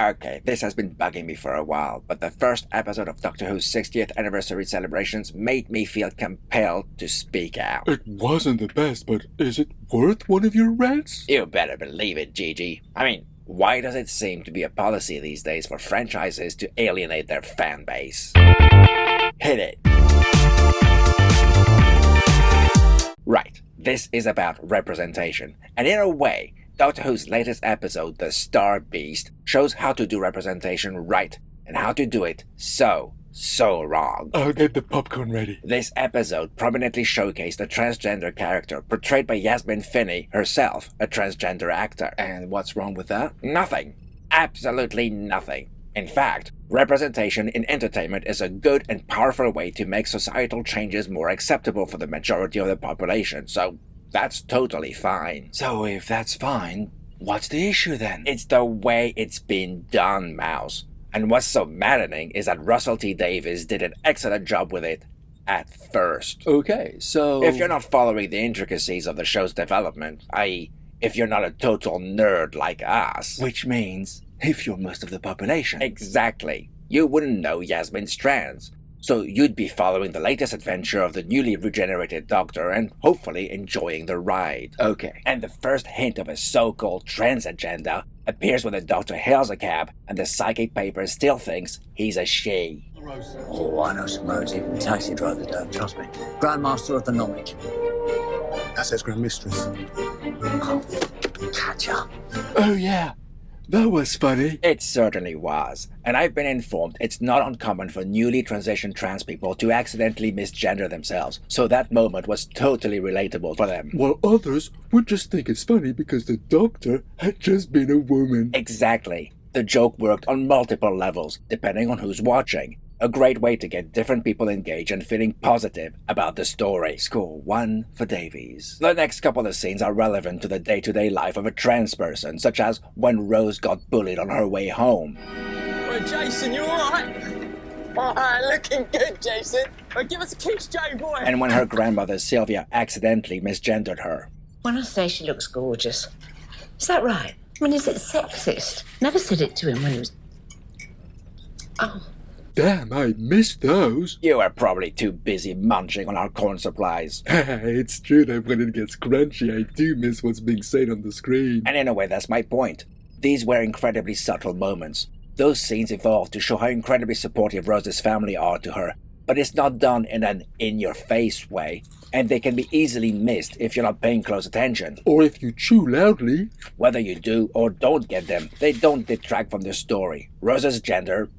Okay, this has been bugging me for a while, but the first episode of Doctor Who's 60th anniversary celebrations made me feel compelled to speak out. It wasn't the best, but is it worth one of your rants? You better believe it, Gigi. I mean, why does it seem to be a policy these days for franchises to alienate their fan base? Hit it. Right, this is about representation, and in a way, Doctor Who's latest episode, The Star Beast, shows how to do representation right, and how to do it so wrong. I'll get the popcorn ready. This episode prominently showcased a transgender character portrayed by Yasmin Finney, herself a transgender actor. And what's wrong with that? Nothing. Absolutely nothing. In fact, representation in entertainment is a good and powerful way to make societal changes more acceptable for the majority of the population, so that's totally fine. So if that's fine, what's the issue then? It's the way it's been done, Mouse. And what's so maddening is that Russell T Davies did an excellent job with it at first. Okay, so If you're not following the intricacies of the show's development, i.e., if you're not a total nerd like us... Which means, if you're most of the population. Exactly. You wouldn't know Yasmin's trans. So you'd be following the latest adventure of the newly regenerated Doctor and hopefully enjoying the ride. Okay. And the first hint of a so-called trans agenda appears when the Doctor hails a cab and the psychic paper still thinks he's a she. Oh, I know some roads even taxi drivers don't, trust me. Grandmaster of the knowledge. That says Grand Mistress. Oh, catch up. Oh yeah, that was funny. It certainly was, and I've been informed it's not uncommon for newly transitioned trans people to accidentally misgender themselves, so that moment was totally relatable for them. While others would just think it's funny because the Doctor had just been a woman. Exactly. The joke worked on multiple levels, depending on who's watching. A great way to get different people engaged and feeling positive about the story. Score 1 for Davies. The next couple of scenes are relevant to the day-to-day life of a trans person, such as when Rose got bullied on her way home. Well, Jason, you alright? Alright, looking good, Jason. Well, give us a kiss, Joe boy. And when her grandmother Sylvia accidentally misgendered her. When I say she looks gorgeous, is that right? I mean, is it sexist? Never said it to him when he was... Oh. Damn, I missed those. You are probably too busy munching on our corn supplies. It's true that when it gets crunchy, I do miss what's being said on the screen. And in a way, that's my point. These were incredibly subtle moments. Those scenes evolved to show how incredibly supportive Rose's family are to her, but it's not done in an in-your-face way, and they can be easily missed if you're not paying close attention. Or if you chew loudly. Whether you do or don't get them, they don't detract from the story. Rose's gender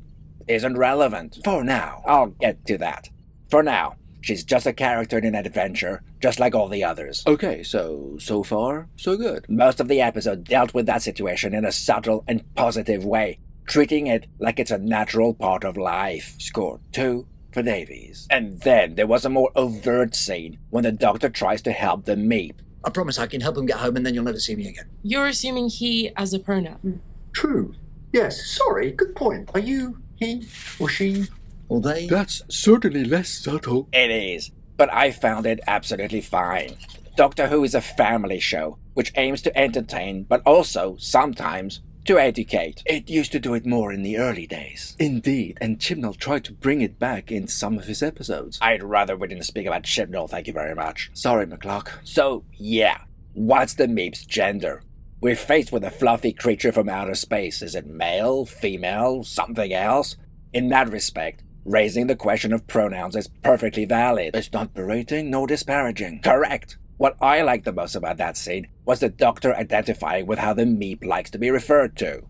isn't relevant. For now. I'll get to that. For now, she's just a character in an adventure, just like all the others. Okay, so far, so good. Most of the episode dealt with that situation in a subtle and positive way, treating it like it's a natural part of life. Score 2 for Davies. And then there was a more overt scene when the Doctor tries to help the Meep. I promise I can help him get home and then you'll never see me again. You're assuming he as a pronoun. True. Yes, sorry, good point. Are you he or she? Or they? That's certainly less subtle. It is, but I found it absolutely fine. Doctor Who is a family show, which aims to entertain, but also, sometimes, to educate. It used to do it more in the early days. Indeed, and Chibnall tried to bring it back in some of his episodes. I'd rather we didn't speak about Chibnall, thank you very much. Sorry, McCluck. So, yeah, what's the Meep's gender? We're faced with a fluffy creature from outer space. Is it male, female, something else? In that respect, raising the question of pronouns is perfectly valid. It's not berating nor disparaging. Correct. What I liked the most about that scene was the Doctor identifying with how the Meep likes to be referred to.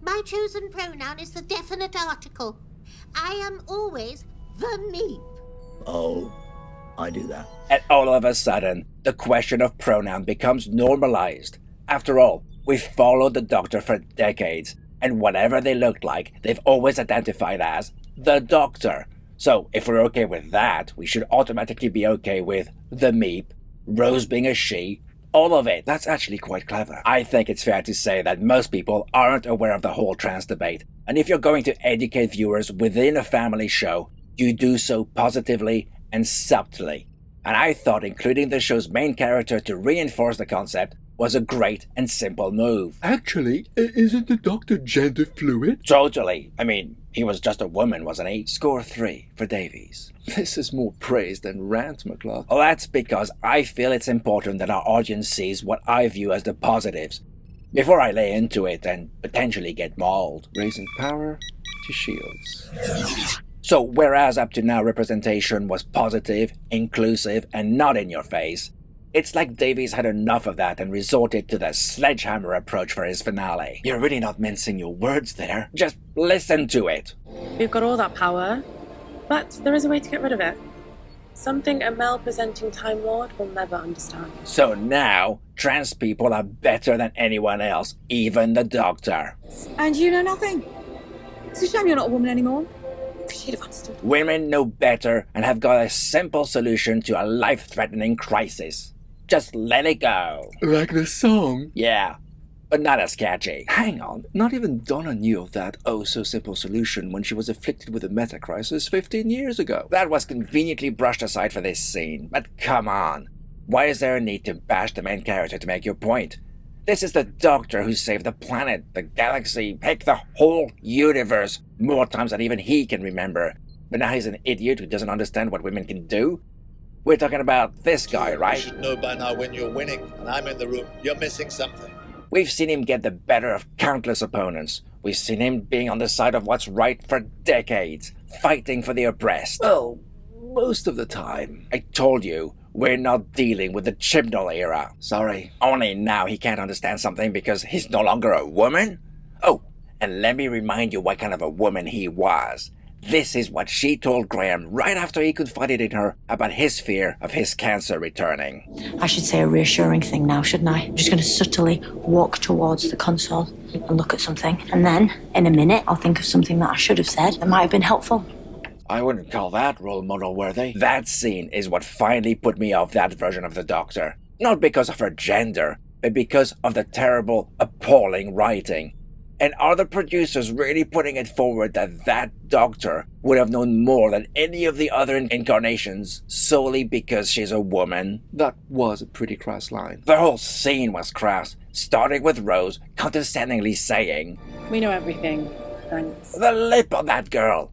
My chosen pronoun is the definite article. I am always the Meep. Oh, I do that. And all of a sudden, the question of pronoun becomes normalized. After all, we've followed the Doctor for decades, and whatever they looked like, they've always identified as the Doctor. So, if we're okay with that, we should automatically be okay with the Meep, Rose being a she, all of it. That's actually quite clever. I think it's fair to say that most people aren't aware of the whole trans debate, and if you're going to educate viewers within a family show, you do so positively and subtly. And I thought including the show's main character to reinforce the concept was a great and simple move. Actually, isn't the doctor gender fluid? Totally. I mean, he was just a woman, wasn't he? Score 3 for Davies. This is more praise than Rants, McCluck. Well, that's because I feel it's important that our audience sees what I view as the positives before I lay into it and potentially get mauled. Raising power to shields. So, whereas up to now representation was positive, inclusive, and not in your face, it's like Davies had enough of that and resorted to the sledgehammer approach for his finale. You're really not mincing your words there. Just listen to it. We've got all that power, but there is a way to get rid of it. Something a male-presenting Time Lord will never understand. So now, trans people are better than anyone else, even the Doctor. And you know nothing. It's a shame you're not a woman anymore. She'd have understood. Women know better and have got a simple solution to a life-threatening crisis. Just let it go. Like the song? Yeah, but not as catchy. Hang on, not even Donna knew of that oh-so-simple solution when she was afflicted with a meta-crisis 15 years ago. That was conveniently brushed aside for this scene, but come on. Why is there a need to bash the main character to make your point? This is the Doctor who saved the planet, the galaxy, heck, the whole universe, more times than even he can remember. But now he's an idiot who doesn't understand what women can do? We're talking about this guy, right? You should know by now when you're winning, and I'm in the room. You're missing something. We've seen him get the better of countless opponents. We've seen him being on the side of what's right for decades, fighting for the oppressed. Well, most of the time. I told you, we're not dealing with the Chibnall era. Sorry. Only now he can't understand something because he's no longer a woman? Oh, and let me remind you what kind of a woman he was. This is what she told Graham right after he confided in her about his fear of his cancer returning. I should say a reassuring thing now, shouldn't I? I'm just going to subtly walk towards the console and look at something. And then, in a minute, I'll think of something that I should have said that might have been helpful. I wouldn't call that role model worthy. That scene is what finally put me off that version of the Doctor. Not because of her gender, but because of the terrible, appalling writing. And are the producers really putting it forward that that Doctor would have known more than any of the other incarnations solely because she's a woman? That was a pretty crass line. The whole scene was crass, starting with Rose condescendingly saying, We know everything, thanks. The lip of that girl!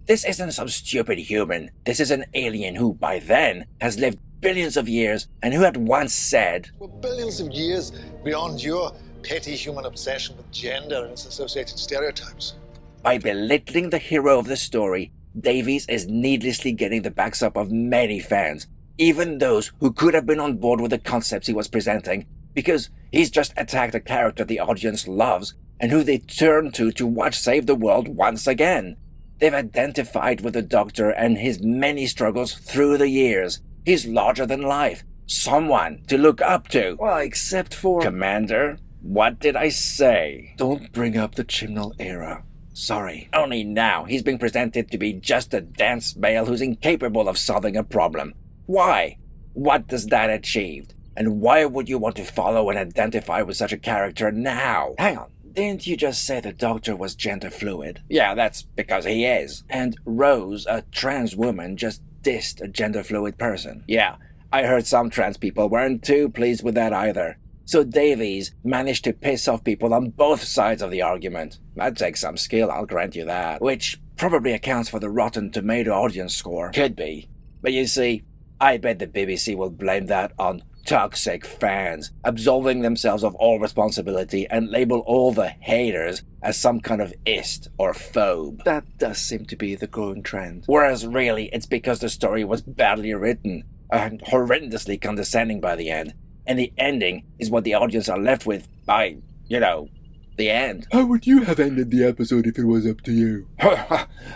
This isn't some stupid human. This is an alien who, by then, has lived billions of years and who had once said, We're billions of years beyond your petty human obsession with gender and its associated stereotypes. By belittling the hero of the story, Davies is needlessly getting the backs up of many fans, even those who could have been on board with the concepts he was presenting, because he's just attacked a character the audience loves and who they turn to watch save the world once again. They've identified with the Doctor and his many struggles through the years. He's larger than life, someone to look up to. Well, except for... Commander, what did I say? Don't bring up the Chibnall era. Sorry. Only now he's being presented to be just a dense male who's incapable of solving a problem. Why? What does that achieve? And why would you want to follow and identify with such a character now? Hang on. Didn't you just say the Doctor was gender fluid? Yeah, that's because he is. And Rose, a trans woman, just dissed a gender fluid person. Yeah, I heard some trans people weren't too pleased with that either. So Davies managed to piss off people on both sides of the argument. That takes some skill, I'll grant you that. Which probably accounts for the Rotten Tomato audience score. Could be. But you see, I bet the BBC will blame that on toxic fans, absolving themselves of all responsibility and label all the haters as some kind of ist or phobe. That does seem to be the growing trend. Whereas really, it's because the story was badly written and horrendously condescending by the end. And the ending is what the audience are left with by, the end. How would you have ended the episode if it was up to you?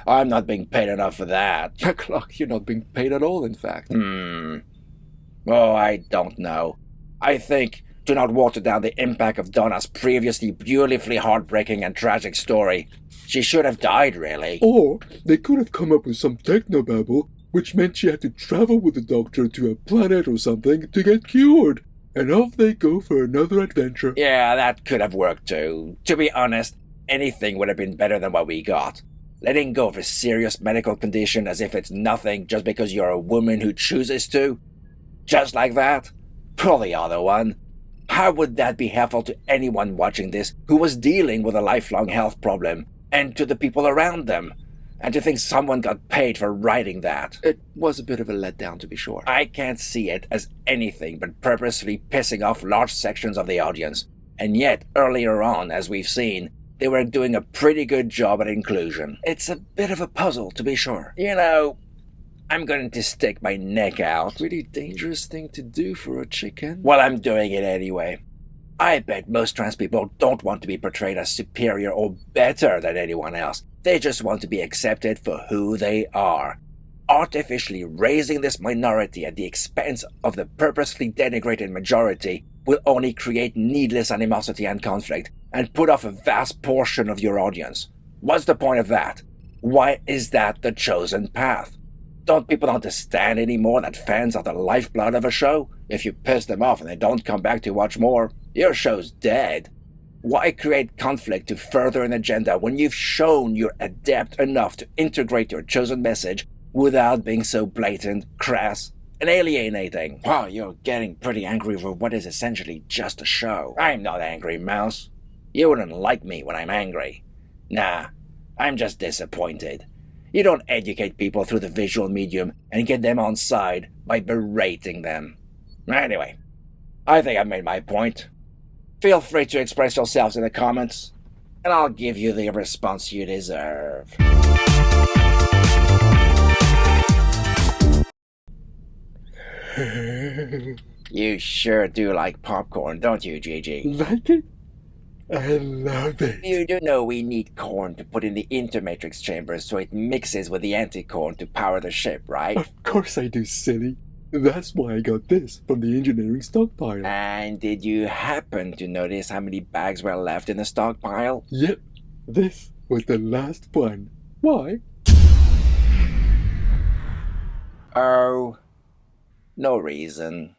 I'm not being paid enough for that. McCluck, you're not being paid at all, in fact. Oh, I don't know. I think, to not water down the impact of Donna's previously beautifully heartbreaking and tragic story, she should have died, really. Or they could have come up with some technobabble, which meant she had to travel with the Doctor to a planet or something to get cured. And off they go for another adventure. Yeah, that could have worked too. To be honest, anything would have been better than what we got. Letting go of a serious medical condition as if it's nothing just because you're a woman who chooses to. Just like that. Pull the other one. How would that be helpful to anyone watching this who was dealing with a lifelong health problem, and to the people around them? And to think someone got paid for writing that. It was a bit of a letdown, to be sure. I can't see it as anything but purposefully pissing off large sections of the audience. And yet, earlier on, as we've seen, they were doing a pretty good job at inclusion. It's a bit of a puzzle, to be sure. You know, I'm going to stick my neck out. Pretty dangerous thing to do for a chicken. Well, I'm doing it anyway. I bet most trans people don't want to be portrayed as superior or better than anyone else. They just want to be accepted for who they are. Artificially raising this minority at the expense of the purposely denigrated majority will only create needless animosity and conflict, and put off a vast portion of your audience. What's the point of that? Why is that the chosen path? Don't people understand anymore that fans are the lifeblood of a show? If you piss them off and they don't come back to watch more, your show's dead. Why create conflict to further an agenda when you've shown you're adept enough to integrate your chosen message without being so blatant, crass, and alienating? Wow, you're getting pretty angry for what is essentially just a show. I'm not angry, Mouse. You wouldn't like me when I'm angry. Nah, I'm just disappointed. You don't educate people through the visual medium and get them on side by berating them. Anyway, I think I've made my point. Feel free to express yourselves in the comments, and I'll give you the response you deserve. You sure do like popcorn, don't you, Gigi? Like it? I love it. You do know we need corn to put in the intermatrix chambers so it mixes with the anti-corn to power the ship, right? Of course I do, silly. That's why I got this from the engineering stockpile. And did you happen to notice how many bags were left in the stockpile? Yep, this was the last one. Why? Oh, no reason.